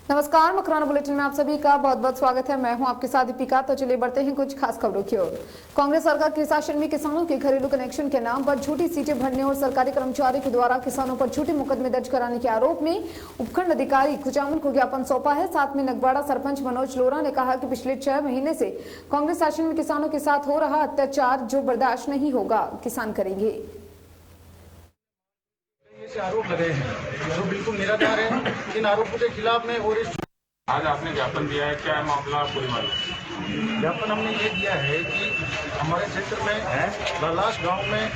नमस्कार, मकराना बुलेटिन में आप सभी का बहुत बहुत स्वागत है। मैं हूं आपके साथ दीपिका। तो चलिए बढ़ते हैं कुछ खास खबरों की ओर। कांग्रेस सरकार के शासन में किसानों के घरेलू कनेक्शन के नाम पर झूठी सीटें भरने और सरकारी कर्मचारियों के द्वारा किसानों पर झूठे मुकदमे दर्ज कराने के आरोप में उपखंड अधिकारी कुचामन को ज्ञापन सौंपा है। साथ में नगवाड़ा सरपंच मनोज लोरा ने कहा कि पिछले 6 महीने से कांग्रेस शासन में किसानों के साथ हो रहा अत्याचार जो बर्दाश्त नहीं होगा, किसान करेंगे। से आरोप लगे हैं जो बिल्कुल निराधार है। इन आरोपों के खिलाफ में और इस आज आपने ज्ञापन दिया है, क्या मामला पूरी मालूम? ज्ञापन हमने ये दिया है कि हमारे क्षेत्र में लालास गांव में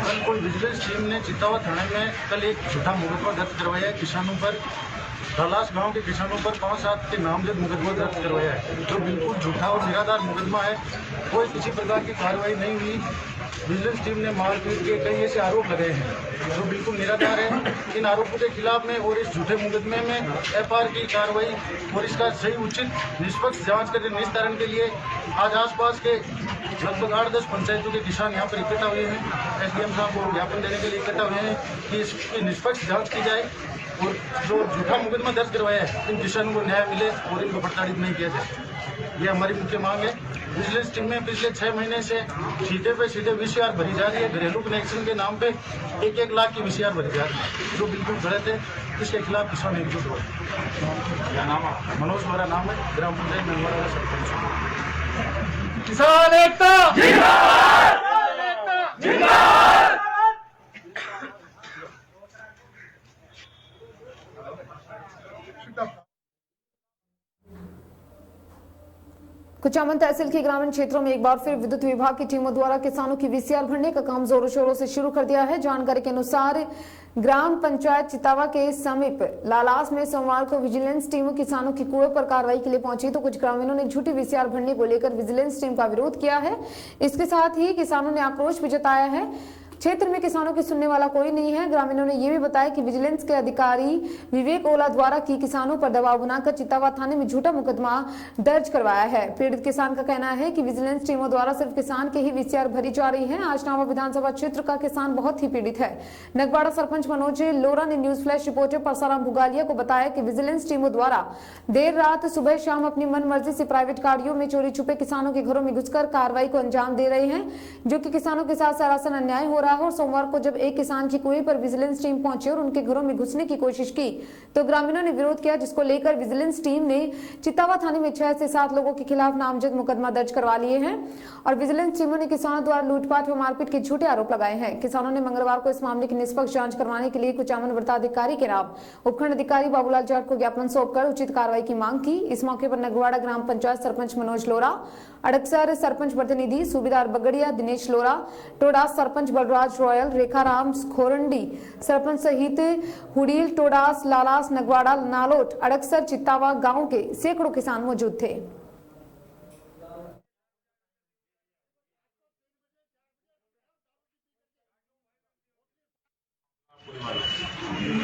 कल कोई विजिलेंस टीम ने चित्तावा थाने में कल एक झूठा मुकदमा दर्ज करवाया है किसानों पर। लालास गांव के किसानों पर 5-7 के नामजद मुकदमा दर्ज करवाया है जो बिल्कुल झूठा और निराधार मुकदमा है। कोई किसी प्रकार की कार्रवाई नहीं हुई। विजिलेंस टीम ने मारपीट के कई ऐसे आरोप लगाए हैं जो बिल्कुल निराधार है। इन आरोपों के खिलाफ में और इस झूठे मुकदमे में एफआईआर की कार्रवाई और इसका सही उचित निष्पक्ष जांच कर निस्तारण के लिए आज आसपास के लगभग 8-10 पंचायतों के किसान यहाँ पर इकट्ठा हुए हैं। एसडीएम साहब को ज्ञापन देने के लिए इकट्ठा हुए हैं कि इसकी निष्पक्ष जाँच की जाए और जो झूठा मुकदमा दर्ज करवाया है इन किसानों को न्याय मिले और इनको प्रताड़ित नहीं किया जाए। ये हमारी मुख्य मांग है। विजिलेंस टीम में पिछले 6 महीने से सीधे पे सीधे वीसीआर भरी जा रही है। घरेलू कनेक्शन के नाम पे 1-1 लाख की वीसीआर भरी जा रही है जो बिल्कुल गलत है। इसके खिलाफ किसान एकजुट हुआ। क्या नाम है? मनोज मेरा नाम है, ग्राम पंचायत नगवाड़ा का सरपंच। किसान एकता जिंदाबाद! जिंदाबाद! कुचामन तहसील के ग्रामीण क्षेत्रों में एक बार फिर विद्युत विभाग की टीमों द्वारा किसानों की वीसीआर भरने का काम जोरों शोरों से शुरू कर दिया है। जानकारी के अनुसार ग्राम पंचायत चितावा के समीप लालास में सोमवार को विजिलेंस टीम किसानों की कुएं पर कार्रवाई के लिए पहुंची तो कुछ ग्रामीणों ने झूठी वीसीआर भरने को लेकर विजिलेंस टीम का विरोध किया है। इसके साथ ही किसानों ने आक्रोश भी जताया है। क्षेत्र में किसानों की सुनने वाला कोई नहीं है। ग्रामीणों ने यह भी बताया कि विजिलेंस के अधिकारी विवेक ओला द्वारा की किसानों पर दबाव बनाकर चित्तावा थाने में झूठा मुकदमा दर्ज करवाया है। पीड़ित किसान का कहना है कि विजिलेंस टीमों द्वारा सिर्फ किसान के ही वीसीआर भरी जा रही है। आजनावा विधानसभा क्षेत्र का किसान बहुत ही पीड़ित है। नगवाड़ा सरपंच मनोज लोरा ने न्यूज फ्लैश रिपोर्टर परसाराम भुगालिया को बताया कि विजिलेंस टीमों द्वारा देर रात सुबह शाम अपनी मन मर्जी से प्राइवेट गाड़ियों में चोरी छुपे किसानों के घरों में घुसकर कार्रवाई को अंजाम दे रहे हैं जो कि किसानों के साथ सरासर अन्याय हो रहा है। और सोमवार को जब एक किसान की कुएं पर विजिलेंस टीम पहुंची और उनके घरों में घुसने की कोशिश की तो ग्रामीणों ने विरोध किया, जिसको लेकर विजिलेंस टीम ने चित्तावा थाने में 6 से 7 लोगों के खिलाफ नामजद मुकदमा दर्ज करवा लिए हैं और विजिलेंस टीमों ने किसानों द्वारा लूटपाट व मारपीट के झूठे आरोप लगाए हैं। किसानों ने मंगलवार को इस मामले की निष्पक्ष जांच करवाने के लिए कुचामन वृत्ताधिकारी के नाम उपखंड अधिकारी बाबूलाल जाट को ज्ञापन सौंपकर उचित कार्रवाई की मांग की। इस मौके पर नगवाड़ा ग्राम पंचायत सरपंच मनोज लोरा, अड़कसर सरपंच प्रतिनिधि सूबेदार बगड़िया दिनेश लोरा, टोडास सरपंच बलराज रॉयल, रेखाराम खोरंडी सरपंच सहित हुडील, टोडास, लालास, नगवाड़ा, नालोट, अड़कसर, चित्तावा गांव के सैकड़ों किसान मौजूद थे।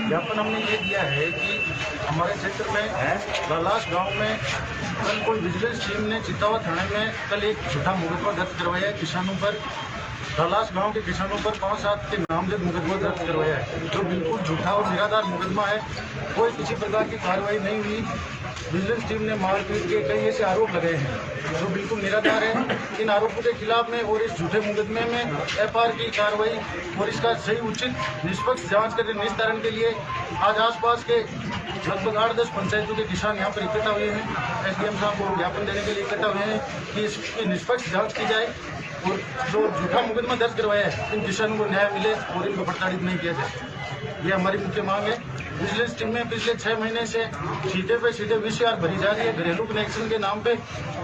ज्ञापन हमने ये दिया है कि हमारे क्षेत्र में लालास गांव में कल कोई विजिलेंस टीम ने चित्तावा थाने में कल एक झूठा मुकदमा दर्ज करवाया है किसानों पर। लालास गांव के किसानों पर 5-7 के नामजद मुकदमा दर्ज करवाया है जो बिल्कुल झूठा और निराधार मुकदमा है। कोई किसी प्रकार की कार्रवाई नहीं हुई। विजिलेंस टीम ने मारपीट के कई ऐसे आरोप लगाए हैं जो बिल्कुल निराधार है। इन आरोपों के खिलाफ में और इस झूठे मुकदमे में एफआईआर की कार्रवाई और इसका सही उचित निष्पक्ष जांच कर निस्तारण के लिए आज आसपास के लगभग 8-10 पंचायतों के किसान यहाँ पर इकट्ठा हुए हैं। एसडीएम साहब को ज्ञापन देने के लिए इकट्ठा हुए हैं कि इसकी निष्पक्ष जाँच की जाए और जो झूठा मुकदमा दर्ज करवाया है इन किसानों को न्याय मिले और इनको प्रताड़ित नहीं किया जाए। ये हमारी मुख्य मांग है। विजिलेंस टीम में पिछले 6 महीने से सीधे पे सीधे वीसीआर भरी जा रही है। घरेलू कनेक्शन के नाम पे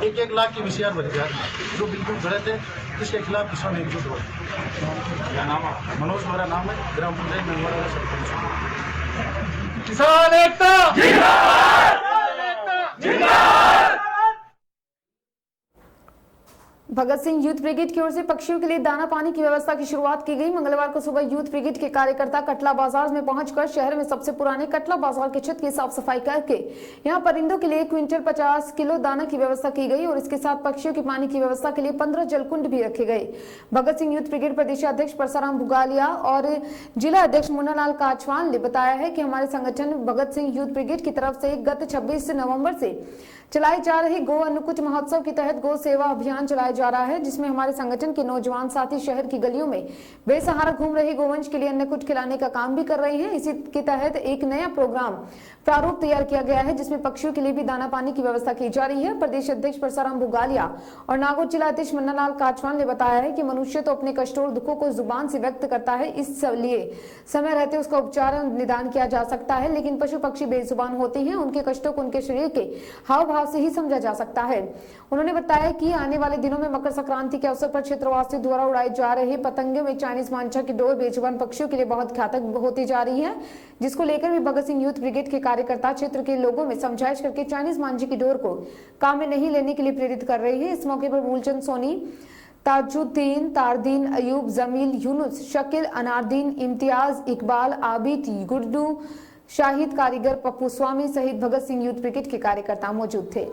1-1 लाख की वीसीआर भरी जा रही है जो बिल्कुल गलत है। इसके खिलाफ किसान एकजुट हुआ। क्या नाम है? मनोज मेरा नाम है, ग्राम पंचायत नगवाड़ा का सरपंच। किसान एकता जिंदाबाद! जिंदाबाद! भगत सिंह यूथ ब्रिगेड की ओर से पक्षियों के लिए दाना पानी की व्यवस्था की शुरुआत की गई। मंगलवार को सुबह यूथ ब्रिगेड के कार्यकर्ता कटला बाजार में पहुंचकर शहर में सबसे पुराने कटला बाजार की छत की साफ सफाई करके यहां परिंदों के लिए क्विंटल 50 किलो दाना की व्यवस्था की गई और इसके साथ पक्षियों के पानी की व्यवस्था के लिए 15 जलकुंड भी रखे गए। भगत सिंह यूथ ब्रिगेड प्रदेश अध्यक्ष परसाराम बुगालिया और जिला अध्यक्ष मुन्नालाल काचवान ने बताया है कि हमारे संगठन भगत सिंह यूथ ब्रिगेड की तरफ से गत 26 नवंबर से चलाए जा रहे गो अन्नकूट महोत्सव के तहत गो सेवा अभियान चलाया जा रहा है, जिसमें हमारे संगठन के नौजवान साथी शहर की गलियों में बेसहारा घूम रहे गोवंश के लिए अन्नकूट खिलाने का काम भी कर रहे हैं। इसी के तहत एक नया प्रोग्राम प्रारूप तैयार किया गया है, जिसमें पक्षियों के लिए भी दाना पानी की व्यवस्था की जा रही है। प्रदेश अध्यक्ष परसाराम बुगालिया और नागौर जिला अध्यक्ष मुन्नालाल काचवान ने बताया है कि मनुष्य तो अपने कष्टों और दुखों को जुबान से व्यक्त करता है, इसलिए समय रहते उसका उपचार निदान किया जा सकता है, लेकिन पशु पक्षी बेजुबान होते हैं, उनके कष्टों को उनके शरीर के हाव भाव से ही समझा जा सकता है। उन्होंने बताया कि आने वाले दिनों में मकर संक्रांति के अवसर पर क्षेत्रवासियों द्वारा उड़ाए जा रहे पतंगे में चाइनीज मांझा की डोर बेजुबान पक्षियों के लिए बहुत घातक होती जा रही है, जिसको लेकर भी भगत सिंह यूथ ब्रिगेड के कार्यकर्ता क्षेत्र के लोगों में समझाइश करके चाइनीज मांझे की डोर को काम में नहीं लेने के लिए प्रेरित कर रहे हैं। इस मौके पर मूलचंद सोनी, ताजुद्दीन, तारदीन, अयूब, जमील, यूनुस, शकील, अनारदीन, इम्तियाज, इकबाल, आबिद, गुड्डू, शाहिद, कारीगर, पप्पू स्वामी सहित भगत सिंह यूथ ब्रिगेड के कार्यकर्ता मौजूद थे।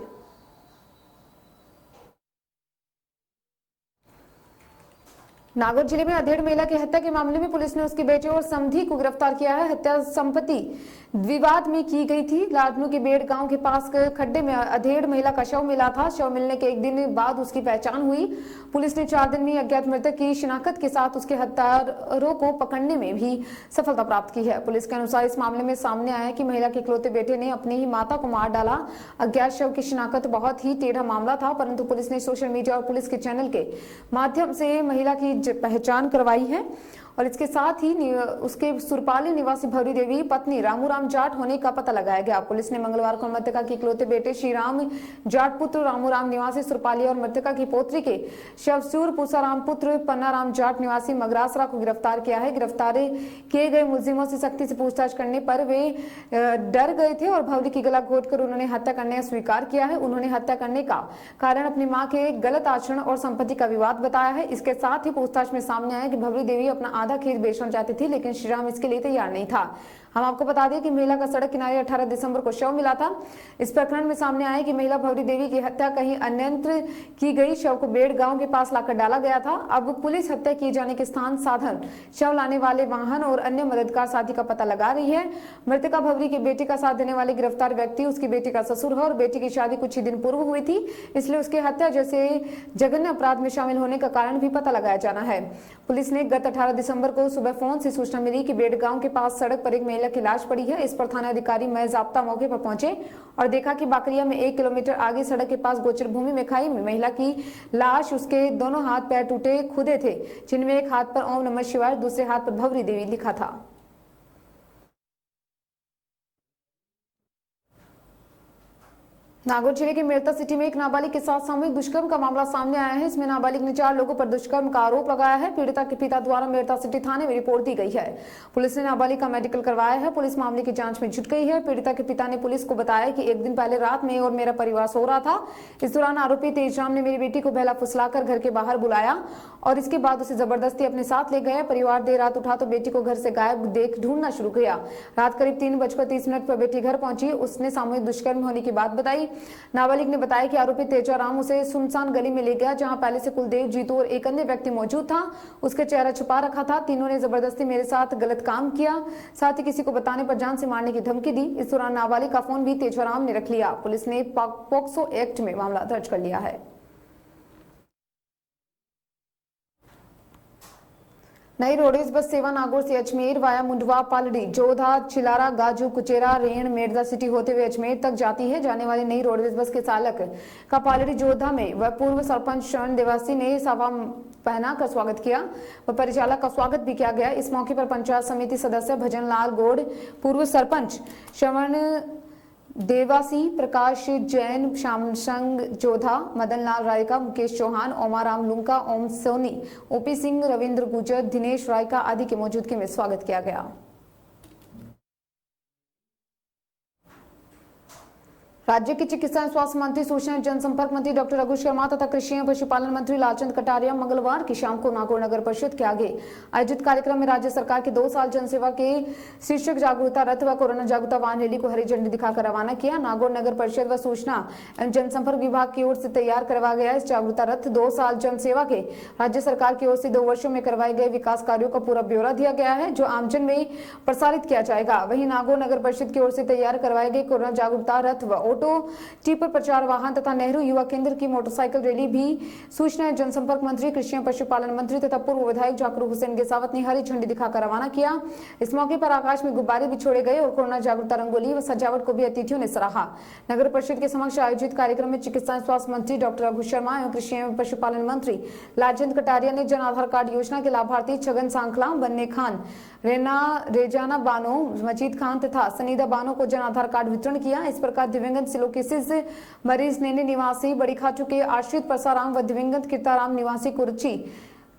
नागौर जिले में अधेड़ महिला की हत्या के मामले में पुलिस ने उसके बेटे और समधी को गिरफ्तार किया है। हत्या संपत्ति विवाद में की गई थी। लाडनू के बेड़ गांव के पास खड्डे में अधेड़ महिला का शव मिला था। शव मिलने के एक दिन बाद उसकी पहचान हुई। पुलिस ने 4 दिन में अज्ञात मृतक की शिनाख्त के साथ उसके हत्यारों को पकड़ने में भी सफलता प्राप्त की है। पुलिस के अनुसार इस मामले में सामने आया कि महिला के इकलौते बेटे ने अपनी ही माता को मार डाला। अज्ञात शव की शिनाख्त बहुत ही टेढ़ा मामला था, परंतु पुलिस ने सोशल मीडिया और पुलिस के चैनल के माध्यम से महिला की पहचान करवाई है और इसके साथ ही उसके सुरपाली निवासी भवरी देवी पत्नी रामूराम जाट होने का पता लगाया गया। पुलिस ने मंगलवार को मृतका के इकलौते बेटे श्री राम जाट पुत्र रामूराम निवासी सुरपाली और मृतका की पोत्री के शवसूर पूसाराम पुत्र पन्नाराम जाट निवासी मगरासरा को गिरफ्तार किया है। गिरफ्तार किए गए मुलजिमों से सख्ती से पूछताछ करने पर वे डर गए थे और भवरी की गला घोटकर उन्होंने हत्या करने का स्वीकार किया है। उन्होंने हत्या करने का कारण अपनी मां के गलत आचरण और संपत्ति का विवाद बताया है। इसके साथ ही पूछताछ में सामने आया कि भवरी देवी अपना आधा खेत बेचना चाहती थी, लेकिन श्रीराम इसके लिए तैयार नहीं था। हम आपको बता दें कि महिला का सड़क किनारे 18 दिसंबर को शव मिला था। इस प्रकरण में सामने आया कि महिला भवरी देवी की हत्या कहीं अन्यत्र की गई। शव को बेड़ गांव के पास लाकर डाला गया था। अब पुलिस हत्या किए जाने के स्थान, साधन, शव लाने वाले वाहन और अन्य मददगार साथी का पता लगा रही है। मृतका भवरी के बेटे का साथ देने वाले गिरफ्तार व्यक्ति उसकी बेटी का ससुर है और बेटी की शादी कुछ ही दिन पूर्व हुई थी, इसलिए उसकी हत्या जैसे जघन्य अपराध में शामिल होने का कारण भी पता लगाया जाना है। पुलिस ने गत 18 दिसंबर को सुबह फोन से सूचना मिली कि बेड़ गांव के पास सड़क पर एक महिला की लाश पड़ी है। इस पर थाना अधिकारी मय जाब्ता मौके पर पहुंचे और देखा कि बाकरिया में 1 किलोमीटर आगे सड़क के पास गोचर भूमि में खाई में महिला की लाश, उसके दोनों हाथ पैर टूटे खुदे थे, जिनमें एक हाथ पर ओम नमः शिवाय, दूसरे हाथ पर भवरी देवी लिखा था। नागौर जिले के मेरता सिटी में एक नाबालिग के साथ सामूहिक दुष्कर्म का मामला सामने आया है। इसमें नाबालिग ने 4 लोगों पर दुष्कर्म का आरोप लगाया है। पीड़िता के पिता द्वारा मेरता सिटी थाने में रिपोर्ट दी गई है। पुलिस ने नाबालिग का मेडिकल करवाया है। पुलिस मामले की जांच में जुट गई है। पीड़िता के पिता ने पुलिस को बताया कि एक दिन पहले रात में और मेरा परिवार सो रहा था। इस दौरान आरोपी तेजराम ने मेरी बेटी को बहला फुसलाकर घर के बाहर बुलाया और इसके बाद उसे जबरदस्ती अपने साथ ले गए। परिवार देर रात उठा तो बेटी को घर से गायब देख ढूंढना शुरू किया। रात करीब 3:30 पर बेटी घर पहुंची। उसने सामूहिक दुष्कर्म होने की बात बताई। नाबालिग ने बताया कि आरोपी तेजाराम उसे सुनसान गली में ले गया, जहां पहले से कुलदेव, जीतू और एक अन्य व्यक्ति मौजूद था। उसके चेहरा छुपा रखा था। तीनों ने जबरदस्ती मेरे साथ गलत काम किया, साथ ही किसी को बताने पर जान से मारने की धमकी दी। इस दौरान नाबालिग का फोन भी तेजाराम ने रख लिया। पुलिस ने पॉक्सो एक्ट में मामला दर्ज कर लिया है। नई रोडवेज बस सेवा नागौर से अजमेर वाया मुंडवा, पालड़ी, जोधा, चिलारा, गाजू, कुचेरा, रेण, मेरदा सिटी होते हुए अजमेर तक जाती है। जाने वाली नई रोडवेज बस के चालक का पालड़ी जोधा में व पूर्व सरपंच शरण देवासी ने सावा पहना कर स्वागत किया व परिचालक का स्वागत भी किया गया। इस मौके पर पंचायत समिति सदस्य भजन लाल गौड़, पूर्व सरपंच श्रवण देवासी, प्रकाश जैन, श्यामसंग जोधा, मदन लाल रायका, मुकेश चौहान, ओमाराम लुंका, ओम सोनी, ओपी सिंह, रविंद्र गुजर, दिनेश रायका आदि की मौजूदगी में स्वागत किया गया। राज्य के चिकित्सा एवं स्वास्थ्य मंत्री, सूचना एवं जनसंपर्क मंत्री डॉक्टर रघु शर्मा तथा कृषि एवं पशुपालन मंत्री लालचंद कटारिया मंगलवार की शाम को नागौर नगर परिषद के आगे आयोजित कार्यक्रम में राज्य सरकार के 2 साल जनसेवा के शीर्षक जागरूकता रथ व कोरोना जागरूकता वाहन रैली को हरी झंडी दिखाकर रवाना किया। नागौर नगर परिषद व सूचना एवं जनसंपर्क विभाग की ओर से तैयार करवाया गया इस जागरूकता रथ 2 साल जनसेवा के राज्य सरकार की ओर से 2 वर्षों में करवाए गए विकास कार्यों का पूरा ब्यौरा दिया गया है, जो आमजन में प्रसारित किया जाएगा। वहीं नागौर नगर परिषद की ओर से तैयार करवाए गए कोरोना जागरूकता रथ व ऑटो टिपर प्रचार वाहन तथा नेहरू युवा केंद्र की मोटरसाइकिल रैली भी सूचना एवं जनसंपर्क मंत्री, कृषि एवं पशुपालन मंत्री तथा पूर्व विधायक जाकिर हुसैन गेसावत ने हरी झंडी दिखाकर रवाना किया। इस मौके पर आकाश में गुब्बारे भी छोड़े गए और कोरोना जागरूकता रंगोली व सजावट को भी अतिथियों ने सराहा। नगर परिषद के समक्ष आयोजित कार्यक्रम में चिकित्सा एवं स्वास्थ्य मंत्री डॉक्टर रघु शर्मा एवं कृषि एवं पशुपालन मंत्री लालचंद कटारिया ने जन आधार कार्ड योजना के लाभार्थी छगन सांखला, बन्ने खान, रेजाना बानो, मजीद खान तथा सनीदा बानो को जन आधार कार्ड वितरण किया। इस प्रकार दिवंगत सिलोकिसिस मरीज नेने निवासी बड़ी खाचू के आश्रित परसाराम व दिवंगत कीर्ताराम निवासी कुर्ची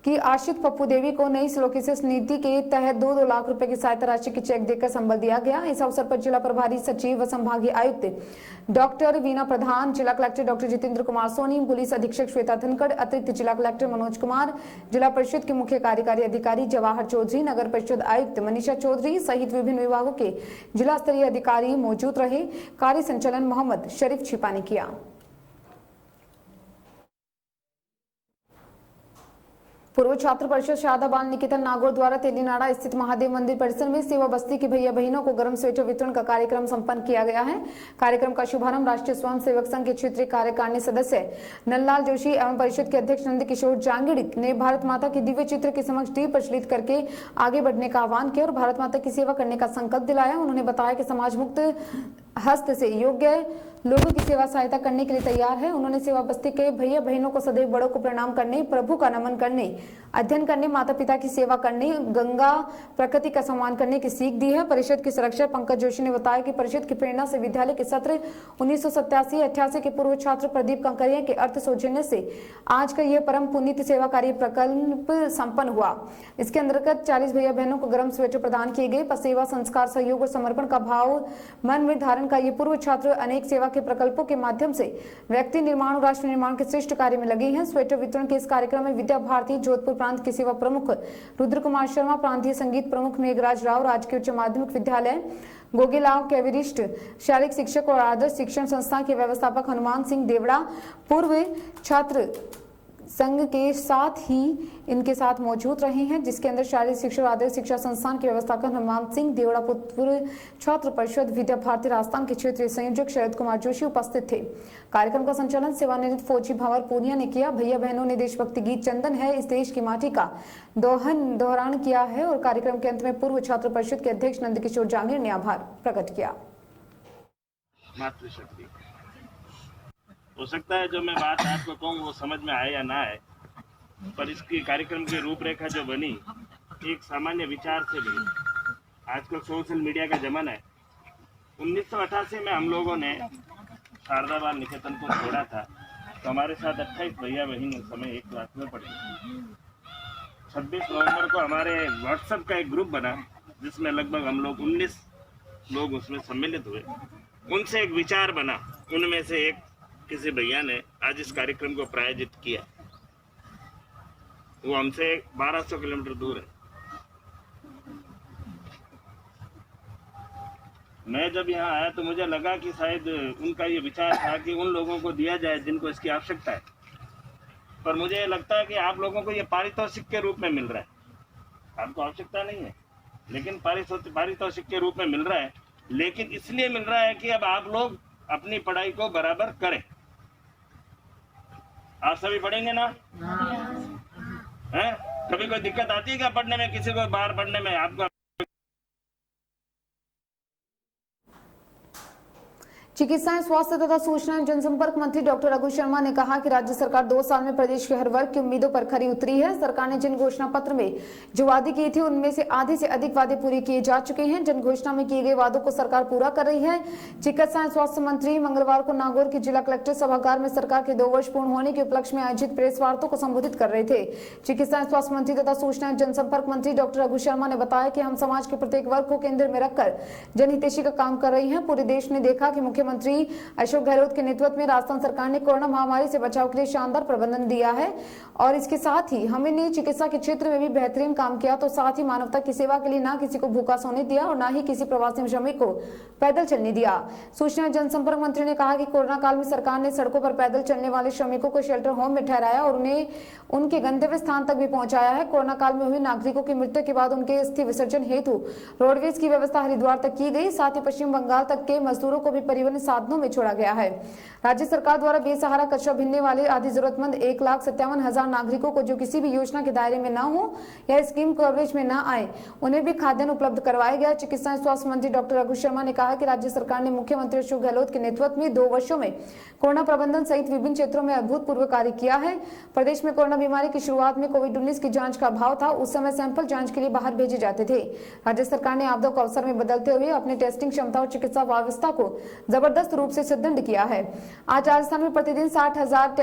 की आश्रित पप्पू देवी को नई सिलोकिसिस नीति के तहत 2-2 लाख रुपए की सहायता राशि की चेक देकर संबल दिया गया। इस अवसर पर जिला प्रभारी सचिव व संभागीय आयुक्त डॉक्टर वीना प्रधान, जिला collector doctor Jitendra Kumar Soni, police अधीक्षक श्वेता धनखड़, अतिरिक्त जिला कलेक्टर मनोज कुमार, जिला परिषद के मुख्य कार्यकारी अधिकारी जवाहर चौधरी, नगर परिषद आयुक्त मनीषा चौधरी सहित विभिन्न विभागों के जिला स्तरीय अधिकारी मौजूद रहे। कार्य संचालन मोहम्मद शरीफ छिपा ने किया। पूर्व छात्र परिषद शारदा बाल निकेतन नागौर द्वारा तेलीनाड़ा स्थित महादेव मंदिर परिसर में सेवा बस्ती के भैया बहनों को गर्म स्वेटर वितरण का कार्यक्रम संपन्न किया गया है। कार्यक्रम का शुभारंभ राष्ट्रीय स्वयं सेवक संघ के क्षेत्रीय कार्यकारिणी सदस्य नंदलाल जोशी एवं परिषद के अध्यक्ष नंद किशोर जांगिड़ ने भारत माता के दिव्य चित्र के समक्ष दीप प्रज्वलित करके आगे बढ़ने का आह्वान किया और भारत माता की सेवा करने का संकल्प दिलाया। उन्होंने बताया कि समाज मुक्त हस्त से योग्य लोगों की सेवा सहायता करने के लिए तैयार है। उन्होंने सेवा बस्ती के भैया बहनों को सदैव बड़ों को प्रणाम करने, प्रभु का नमन करने, अध्ययन करने, माता पिता की सेवा करने, गंगा प्रकृति का सम्मान करने की सीख दी है। परिषद के संरक्षक पंकज जोशी ने बताया कि परिषद की प्रेरणा से विद्यालय के सत्र 1987-88 के पूर्व छात्र प्रदीप कंकरिया के अर्थ सौजन्य से आज का यह परम पुनीत सेवा कार्य प्रकल्प संपन्न हुआ। इसके अंतर्गत 40 भैया बहनों को गर्म स्वेटर प्रदान किए गए। सेवा, संस्कार, सहयोग और समर्पण का भाव मन में धारण का ये पूर्व छात्र अनेक सेवा के प्रकल्पों के माध्यम से व्यक्ति निर्माण और राष्ट्र निर्माण के श्रेष्ठ कार्य में लगे हैं। स्वेटर वितरण के इस कार्यक्रम में विद्या भारती जोधपुर प्रांत के सेवा प्रमुख रुद्र कुमार शर्मा, प्रांतीय संगीत प्रमुख मेघराज राव, राजकीय उच्च माध्यमिक विद्यालय गोगेलाव के वरिष्ठ शारीरिक शिक्षक और आदर्श शिक्षण संस्थान के व्यवस्थापक हनुमान सिंह देवड़ा, पूर्व छात्र संघ के साथ ही इनके साथ मौजूद रहे हैं, जिसके अंदर शारीरिक शिक्षा और आदर्श शिक्षा संस्थान के व्यवस्थापक हनुमान सिंह देवड़ा, पूर्व छात्र परिषद विद्या भारती राजस्थान के क्षेत्रीय संयोजक शरद कुमार जोशी उपस्थित थे। कार्यक्रम का संचालन सेवानिवृत्त फौजी भंवर पूनिया ने किया। भैया बहनों ने देशभक्ति गीत चंदन है इस देश की माटी का दोहरान किया है और कार्यक्रम के अंत में पूर्व छात्र परिषद के अध्यक्ष नंद किशोर जांगिड़ ने आभार प्रकट किया। मातृशक्ति हो सकता है जो मैं बात आपको कहूँ वो समझ में आए या ना आए, पर इसकी कार्यक्रम की रूपरेखा जो बनी एक सामान्य विचार से बनी। आजकल सोशल मीडिया का जमाना है। 1988 में हम लोगों ने शारदा बाल निकेतन को छोड़ा था, तो हमारे साथ 28 भैया बहन उस समय एक क्लास में पढ़े। 26 नवंबर को हमारे व्हाट्सएप का एक ग्रुप बना जिसमें लगभग हम लोग 19 लोग उसमें सम्मिलित हुए। उनसे एक विचार बना, उनमें से एक किसी भैया ने आज इस कार्यक्रम को प्रायोजित किया। वो हमसे 1200 किलोमीटर दूर है। मैं जब यहाँ आया तो मुझे लगा कि शायद उनका ये विचार था कि उन लोगों को दिया जाए जिनको इसकी आवश्यकता है, पर मुझे ये लगता है कि आप लोगों को ये पारितोषिक के रूप में मिल रहा है। आपको आवश्यकता नहीं है, लेकिन पारितोषिक के रूप में मिल रहा है। लेकिन इसलिए मिल रहा है कि अब आप लोग अपनी पढ़ाई को बराबर करें। आप सभी पढ़ेंगे ना? हैं? कभी कोई दिक्कत आती है क्या पढ़ने में, किसी को बाहर पढ़ने में? आपको चिकित्सा एवं स्वास्थ्य तथा सूचना एवं जनसंपर्क मंत्री डॉक्टर रघु शर्मा ने कहा कि राज्य सरकार 2 साल में प्रदेश के हर वर्ग की उम्मीदों पर खरी उतरी है। सरकार ने जिन घोषणा पत्र में जो वादे किए थे उनमें से आधे से अधिक वादे पूरे किए जा चुके हैं। जन घोषणा में किए गए वादों को सरकार पूरा कर रही है। चिकित्सा एवं स्वास्थ्य मंत्री मंगलवार को नागौर के जिला कलेक्टर सभागार में सरकार के 2 वर्ष पूर्ण होने के उपलक्ष्य में आयोजित प्रेस वार्ता को संबोधित कर रहे थे। चिकित्सा एवं स्वास्थ्य मंत्री तथा सूचना एवं जनसंपर्क मंत्री डॉक्टर रघु शर्मा ने बताया कि हम समाज के प्रत्येक वर्ग को केंद्र में रखकर जनहितैषी का काम कर रही है। पूरे देश ने देखा कि मुख्यमंत्री मुख्यमंत्री अशोक गहलोत के नेतृत्व में राजस्थान सरकार ने कोरोना महामारी से बचाव के लिए शानदार प्रबंधन दिया है और इसके साथ ही हमने चिकित्सा के क्षेत्र में भी बेहतरीन काम किया, तो साथ ही मानवता की सेवा के लिए ना किसी को भूखा सोने दिया और ना ही किसी प्रवासी श्रमिक को पैदल चलने दिया। सूचना और जनसंपर्क मंत्री ने कहा कि कोरोना काल में सरकार ने सड़कों पर पैदल चलने वाले श्रमिकों को शेल्टर होम में ठहराया और उन्हें उनके गंतव्य स्थान तक भी पहुंचाया है। कोरोना काल में हुए नागरिकों की मृत्यु के बाद उनके अस्थि विसर्जन हेतु रोडवेज की व्यवस्था हरिद्वार तक की गई, साथ ही पश्चिम बंगाल तक के मजदूरों को भी परिवहन साधनों में छोड़ा गया है। राज्य सरकार द्वारा बेसहारा कचरा बीनने वाले आदि जरूरतमंद 1,57,000 नागरिकों को जो किसी भी योजना के दायरे में न हो या स्कीम कवरेज में न आए, उन्हें भी खाद्यान्न उपलब्ध करवाया गया। चिकित्सा एवं स्वास्थ्य मंत्री डॉक्टर रघु शर्मा ने कहा कि राज्य सरकार ने मुख्यमंत्री अशोक गहलोत के नेतृत्व में 2 वर्षों में कोरोना प्रबंधन सहित विभिन्न क्षेत्रों में अभूतपूर्व कार्य किया है। प्रदेश में कोरोना बीमारी की शुरुआत में कोविड-19 की जांच का अभाव था, उस समय सैंपल जांच के लिए बाहर भेजे जाते थे। राज्य सरकार ने आपदा को अवसर में बदलते हुए अपनी टेस्टिंग क्षमता और चिकित्सा व्यवस्था को जबरदस्त रूप से सुदृढ़ किया है। आज राजस्थान में प्रतिदिन 60,000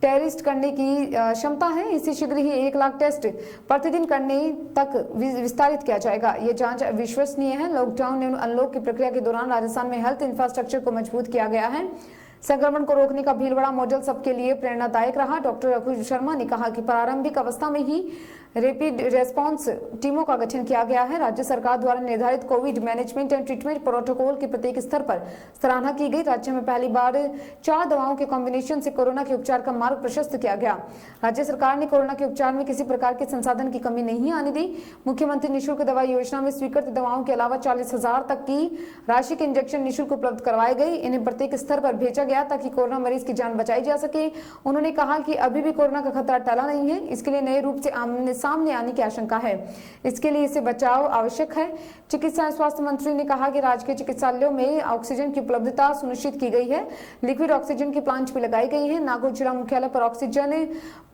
टेस्ट करने की क्षमता है। इसे शीघ्र ही 1 लाख टेस्ट प्रतिदिन करने तक विस्तारित किया जाएगा। ये जांच विश्वसनीय है। लॉकडाउन एवं अनलॉक की प्रक्रिया के दौरान राजस्थान में हेल्थ इंफ्रास्ट्रक्चर को मजबूत किया गया है। संक्रमण को रोकने का भीलवाड़ा मॉडल सबके लिए प्रेरणादायक रहा। डॉक्टर रघु शर्मा ने कहा कि प्रारंभिक अवस्था में ही रैपिड रेस्पॉन्स टीमों का गठन किया गया है। राज्य सरकार द्वारा निर्धारित Covid management and treatment protocol की प्रत्येक स्तर पर सराहना की गई। राज्य में पहली बार 4 दवाओं के कॉम्बिनेशन से कोरोना के उपचार का मार्ग प्रशस्त किया गया। राज्य सरकार ने कोरोना के उपचार में किसी प्रकार के संसाधन की कमी नहीं आने दी। मुख्यमंत्री निःशुल्क दवा योजना में स्वीकृत दवाओं के अलावा 40,000 तक की राशि के इंजेक्शन निःशुल्क उपलब्ध करवाए गए। इन्हें प्रत्येक स्तर पर भेजा गया ताकि कोरोना मरीज की जान बचाई जा सके। उन्होंने कहा कि अभी भी कोरोना का खतरा टला नहीं है, इसके लिए नए रूप से सामने आने की आशंका है, इसके लिए इसे बचाव आवश्यक है। चिकित्सा एवं स्वास्थ्य मंत्री ने कहा कि राज्य के चिकित्सालयों में ऑक्सीजन की उपलब्धता सुनिश्चित की गई है। लिक्विड ऑक्सीजन की प्लांट भी लगाई गई है। नागौर जिला मुख्यालय पर ऑक्सीजन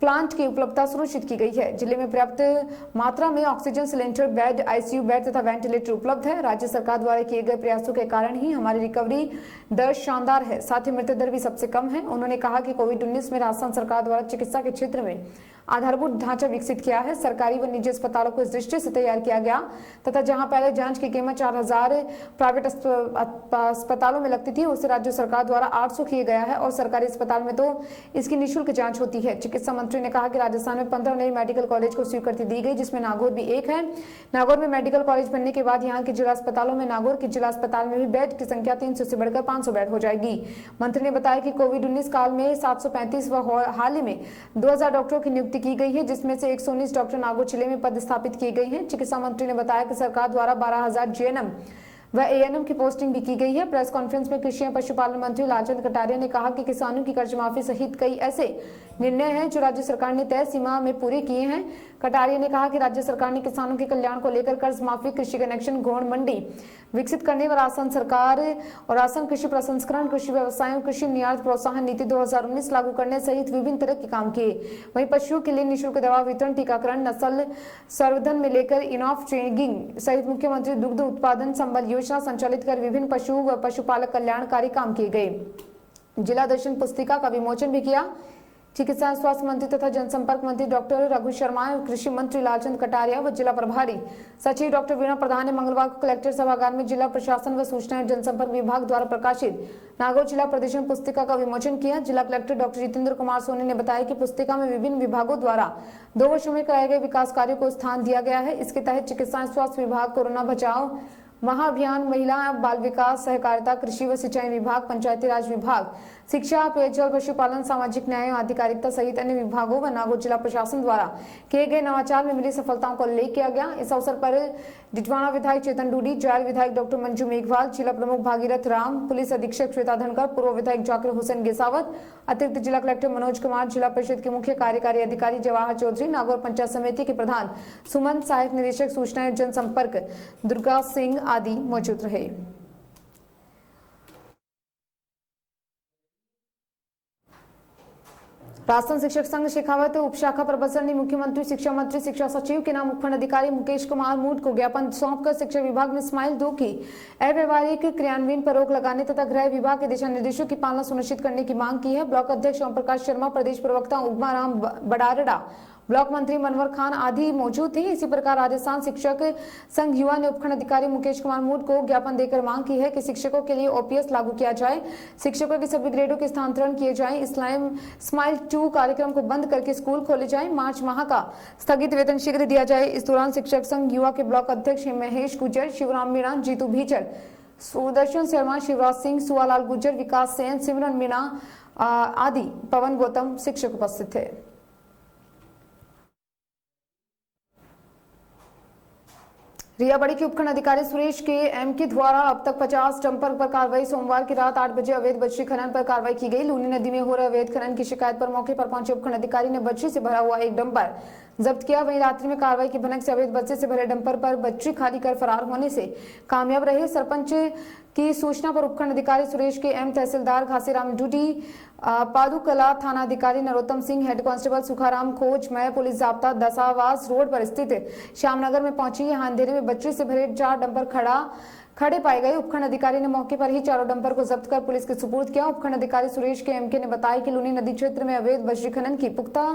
प्लांट की उपलब्धता सुनिश्चित की गई है। जिले में पर्याप्त मात्रा में oxygen cylinder, bed, ICU bed तथा वेंटिलेटर उपलब्ध है। राज्य सरकार द्वारा किए गए प्रयासों के कारण ही हमारी रिकवरी दर शानदार है, साथ ही मृत्यु दर भी सबसे कम है। उन्होंने कहा कि कोविड-19 में राजस्थान सरकार द्वारा चिकित्सा के क्षेत्र में आधारभूत ढांचा विकसित किया है। सरकारी व निजी अस्पतालों को इस दृष्टि से तैयार किया गया तथा जहां पहले जांच की कीमत 4,000 प्राइवेट अस्पतालों में लगती थी, उसे राज्य सरकार द्वारा 800 किया गया है और सरकारी अस्पताल में तो इसकी निःशुल्क जांच होती है। चिकित्सा मंत्री ने कहा कि राजस्थान में 15 नए मेडिकल कॉलेज को स्वीकृति दी गई, जिसमें नागौर भी एक है। नागौर में मेडिकल कॉलेज बनने के बाद यहाँ के जिला अस्पतालों में नागौर के जिला अस्पताल में भी बेड की संख्या 300 से बढ़कर 500 बेड हो जाएगी। मंत्री ने बताया कि कोविड-19 काल में 735 व हाल ही में 2000 डॉक्टरों की नियुक्ति की गई है, जिसमें से 119 डॉक्टर नागौर जिले में पद स्थापित किए गए हैं। चिकित्सा मंत्री ने बताया कि सरकार द्वारा 12,000 जीएनएम व एएनएम की पोस्टिंग भी की गई है। प्रेस कॉन्फ्रेंस में कृषि एवं पशुपालन मंत्री लालचंद कटारिया ने कहा कि किसानों की कर्ज माफी सहित कई ऐसे निर्णय हैं जो राज्य सरकार ने तय सीमा में पूरे किए हैं। कटारिया ने कहा कि राज्य सरकार ने किसानों के कल्याण को लेकर कर्ज माफी, कृषि कनेक्शन, घोड़ मंडी विकसित करने व राशन सरकार और राशन कृषि प्रसंस्करण, कृषि व्यवसायों, कृषि निर्यात प्रोत्साहन नीति 2019 लागू करने सहित विभिन्न तरह के काम किए। वहीं पशुओं के लिए निःशुल्क दवा वितरण, टीकाकरण, नस्ल संवर्धन में लेकर इनॉफ ट्रेनिंग सहित मुख्यमंत्री दुग्ध उत्पादन संबल योजना संचालित कर विभिन्न पशु व पशुपालक कल्याणकारी काम किए गए। जिला दर्शन पुस्तिका का विमोचन भी किया। चिकित्सा एवं स्वास्थ्य मंत्री तथा जनसंपर्क मंत्री डॉक्टर रघु शर्मा, कृषि मंत्री लालचंद कटारिया व जिला प्रभारी सचिव डॉक्टर वीणा प्रधान ने मंगलवार को कलेक्टर सभागार में जिला प्रशासन व सूचना एवं जनसंपर्क विभाग द्वारा प्रकाशित नागौर जिला प्रदर्शन पुस्तिका का विमोचन किया। जिला कलेक्टर डॉक्टर जितेंद्र कुमार सोनी ने बताया कि पुस्तिका में विभिन्न विभागों द्वारा 2 वर्षों में कराए गए विकास कार्यों को स्थान दिया गया है। इसके तहत चिकित्सा एवं स्वास्थ्य विभाग, कोरोना बचाव महाअभियान, महिला बाल विकास, सहकारिता, कृषि व सिंचाई विभाग, पंचायती राज विभाग, शिक्षा, पेयजल, पशुपालन, सामाजिक न्याय, आधिकारिकता सहित अन्य विभागों व नागौर जिला प्रशासन द्वारा किए गए नवाचार में मिली सफलताओं को उल्लेख किया गया। इस अवसर पर डिटवाना विधायक चेतन डूडी, जायल विधायक डॉक्टर मंजू मेघवाल, जिला प्रमुख भागीरथ राम, पुलिस अधीक्षक श्वेता धनकर, पूर्व विधायक जाकिर हुसैन गेसावत, अतिरिक्त जिला कलेक्टर मनोज कुमार, जिला परिषद के मुख्य कार्यकारी अधिकारी जवाहर चौधरी, नागौर पंचायत समिति के प्रधान सुमन, सहायक निदेशक सूचना एवं जनसंपर्क दुर्गा सिंह आदि मौजूद रहे। राजस्थान शिक्षक संघ शेखावत उपशाखा प्रबंधन ने मुख्यमंत्री, शिक्षा मंत्री, शिक्षा सचिव के नाम उपखंड अधिकारी मुकेश कुमार मूड को ज्ञापन सौंपकर शिक्षा विभाग में स्माइल 2 की अव्यवहारिक क्रियान्वयन पर रोक लगाने तथा गृह विभाग के दिशा निर्देशों की पालना सुनिश्चित करने की मांग की है। ब्लॉक अध्यक्ष ओम प्रकाश शर्मा, प्रदेश प्रवक्ता उमा राम बडारडा ब्लॉक मंत्री मनवर खान आदि मौजूद थे। इसी प्रकार राजस्थान शिक्षक संघ युवा ने उपखंड अधिकारी मुकेश कुमार मूड को ज्ञापन देकर मांग की है कि शिक्षकों के लिए ओपीएस लागू किया जाए, शिक्षकों के सभी ग्रेडों के स्थानांतरण किए जाए, स्माइल 2 कार्यक्रम को बंद करके स्कूल खोले जाए, मार्च माह का स्थगित वेतन शीघ्र दिया जाए। इस दौरान शिक्षक संघ युवा के ब्लॉक अध्यक्ष महेश गुजर, शिवराम मीणा, जीतू भीचर, सुदर्शन शर्मा, शिवराज सिंह, सुवालाल गुजर, विकास सेन, सिमरन मीणा आदि पवन गौतम शिक्षक उपस्थित थे। रियाबड़ी के उपखंड अधिकारी सुरेश के एम के द्वारा अब तक 50 डंपर पर कार्रवाई। सोमवार की रात 8 बजे अवैध बजरी खनन पर कार्रवाई की गई। लूनी नदी में हो रहे अवैध खनन की शिकायत पर मौके पर पहुंचे उपखंड अधिकारी ने बजरी से भरा हुआ एक डंपर जब्त किया। वहीं रात्रि में कार्रवाई की भनक से अवैध बजरी से भरे डंपर पर बजरी खाली कर फरार होने से कामयाब रहे। सरपंच की सूचना पर उपखंड अधिकारी सुरेश के एम, तहसीलदार घासीराम डूडी, पादुकला थाना अधिकारी नरोत्तम सिंह, हेड कांस्टेबल सुखाराम खोज, मैं पुलिस जाब्ता दसावास रोड पर स्थित श्यामनगर में पहुंची। यहां अंधेरे में बजरी से भरे 4 डंपर खड़े पाए गए। उपखंड अधिकारी ने मौके पर ही चारों डंपर को जब्त कर पुलिस के सुपुर्द किया। उपखंड अधिकारी सुरेश के एमके ने बताया कि लूनी नदी क्षेत्र में अवैध बजरी खनन की पुख्ता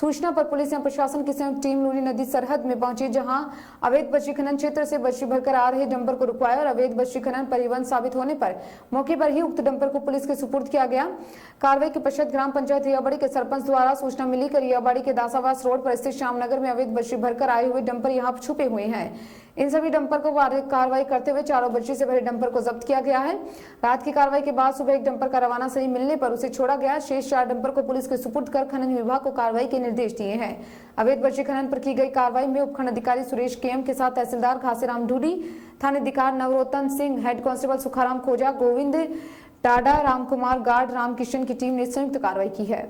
सूचना पर पुलिस एवं प्रशासन की संयुक्त टीम लूनी नदी सरहद में पहुंची, जहां अवैध बजरी खनन क्षेत्र से बजरी भरकर आ रहे डंपर को रुकवाया और अवैध बजरी खनन परिवहन साबित होने पर मौके पर ही उक्त डंपर को पुलिस के सुपुर्द किया गया। कार्रवाई के पश्चात ग्राम पंचायत रियाबड़ी के सरपंच द्वारा सूचना मिली कि रियाबड़ी के दासावास रोड पर स्थित श्यामनगर में अवैध बजरी भरकर आए हुए डंपर यहाँ छुपे हुए हैं। इन सभी डंपर को कार्रवाई करते हुए चारों बजरी से भरे डंपर को जब्त किया गया है। रात की कार्रवाई के बाद सुबह एक डंपर का रवाना सही मिलने पर उसे छोड़ा गया। शेष 4 डंपर को पुलिस के सुपुर्द कर खनन विभाग को कार्रवाई के निर्देश दिए हैं। अवैध बजरी खनन पर की गई कार्रवाई में उपखंड अधिकारी सुरेश केएम के साथ तहसीलदार घासीराम ढूडी, थानेदार नवरोत्तम सिंह, हेड कांस्टेबल सुखाराम खोजा, गोविंद टाडा, रामकुमार गार्ड, रामकिशन की टीम ने संयुक्त कार्रवाई की है।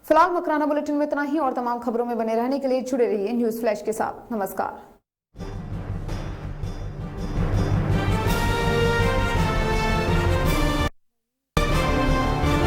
फिलहाल मकराना बुलेटिन में इतना ही और तमाम खबरों में बने रहने के लिए जुड़े रहिए न्यूज फ्लैश के साथ। नमस्कार।